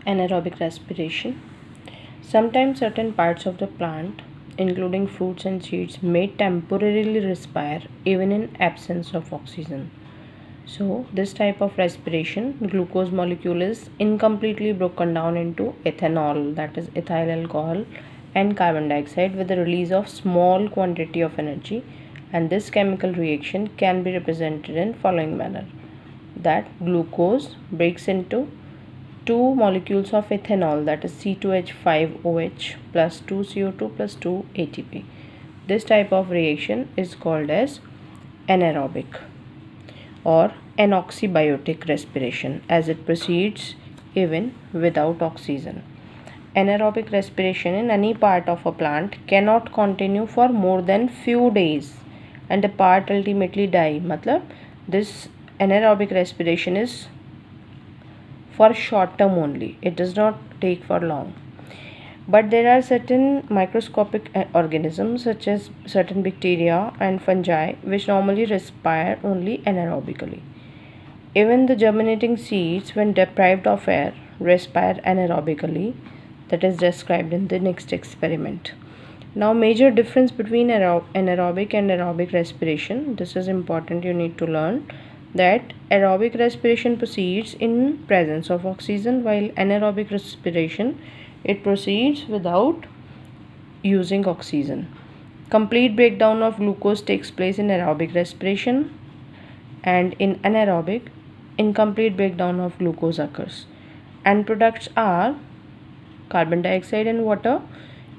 Anaerobic respiration. Sometimes certain parts of the plant, including fruits and seeds, may temporarily respire even in absence of oxygen. So, this type of respiration, glucose molecule is incompletely broken down into ethanol, that is ethyl alcohol, and carbon dioxide with the release of small quantity of energy, and this chemical reaction can be represented in following manner: that glucose breaks into two molecules of ethanol, that is C2H5OH plus 2CO2 plus 2 ATP. This type of reaction is called as anaerobic or anoxybiotic respiration, as it proceeds even without oxygen. Anaerobic respiration in any part of a plant cannot continue for more than few days and the part ultimately die. Matlab, this anaerobic respiration is for short term only, it does not take for long. But there are certain microscopic organisms such as certain bacteria and fungi which normally respire only anaerobically. Even the germinating seeds, when deprived of air, respire anaerobically, that is described in the next experiment. Now, major difference between anaerobic and aerobic respiration. This is important, you need to learn that aerobic respiration proceeds in presence of oxygen, while anaerobic respiration, it proceeds without using oxygen. Complete breakdown of glucose takes place in aerobic respiration, and in anaerobic, incomplete breakdown of glucose occurs. End products are carbon dioxide and water.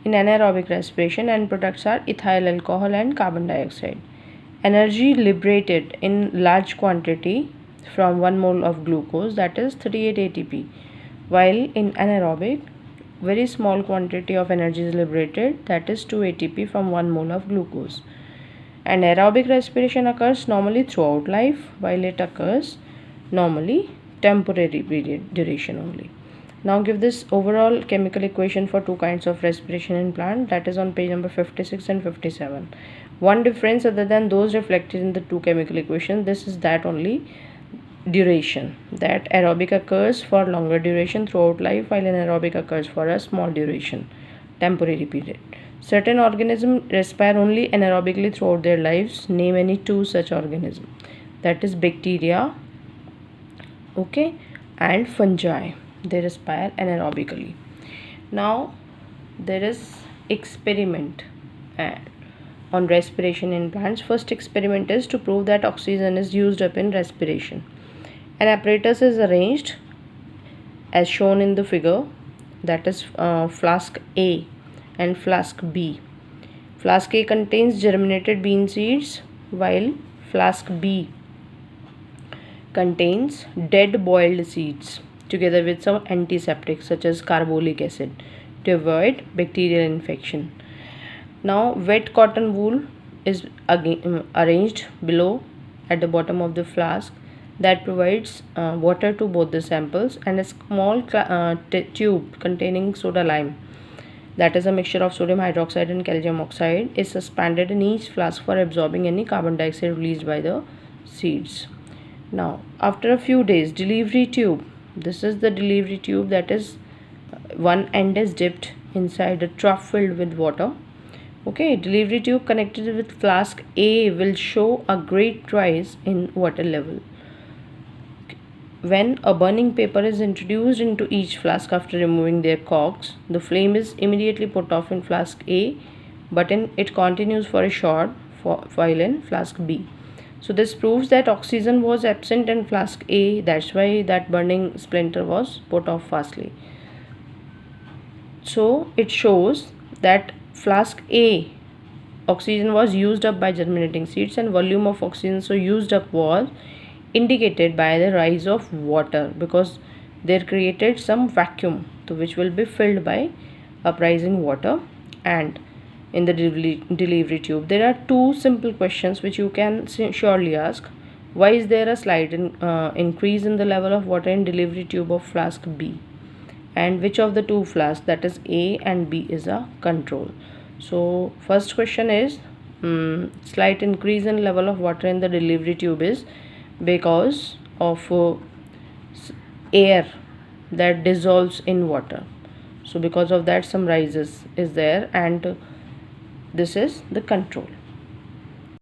In anaerobic respiration, end products are ethyl alcohol and carbon dioxide. Energy liberated in large quantity from 1 mole of glucose, that is 38 ATP, while in anaerobic, very small quantity of energy is liberated, that is 2 ATP from 1 mole of glucose. And aerobic respiration occurs normally throughout life, while it occurs normally temporary period duration only. Now give this overall chemical equation for two kinds of respiration in plant, that is on page number 56 and 57. One difference other than those reflected in the two chemical equations, this is that only duration, that aerobic occurs for longer duration throughout life, while anaerobic occurs for a small duration, temporary period. Certain organisms respire only anaerobically throughout their lives. Name any two such organisms, that is bacteria, okay, and fungi. They respire anaerobically. Now there is experiment on respiration in plants. First experiment is to prove that oxygen is used up in respiration. An apparatus is arranged as shown in the figure, that is flask A and flask B. Flask A contains germinated bean seeds, while flask B contains dead boiled seeds together with some antiseptic such as carbolic acid to avoid bacterial infection. Now wet cotton wool is again arranged below at the bottom of the flask, that provides water to both the samples, and a small tube containing soda lime, that is a mixture of sodium hydroxide and calcium oxide, is suspended in each flask for absorbing any carbon dioxide released by the seeds. Now after a few days, delivery tube, this is the delivery tube, that is one end is dipped inside a trough filled with water. Okay, delivery tube connected with flask A will show a great rise in water level. When a burning paper is introduced into each flask after removing their corks, the flame is immediately put off in flask A, but it continues for a short while in flask B. So this proves that oxygen was absent in flask A, that's why that burning splinter was put off fastly. So it shows that flask A, oxygen was used up by germinating seeds, and volume of oxygen so used up was indicated by the rise of water, because they created some vacuum which will be filled by uprising water. And in the delivery tube, there are two simple questions which you can surely ask. Why is there a slight increase in the level of water in delivery tube of flask B, and which of the two flasks, that is A and B, is a control? So first question is slight increase in level of water in the delivery tube is because of air that dissolves in water. So because of that some rises is there, and this is the control.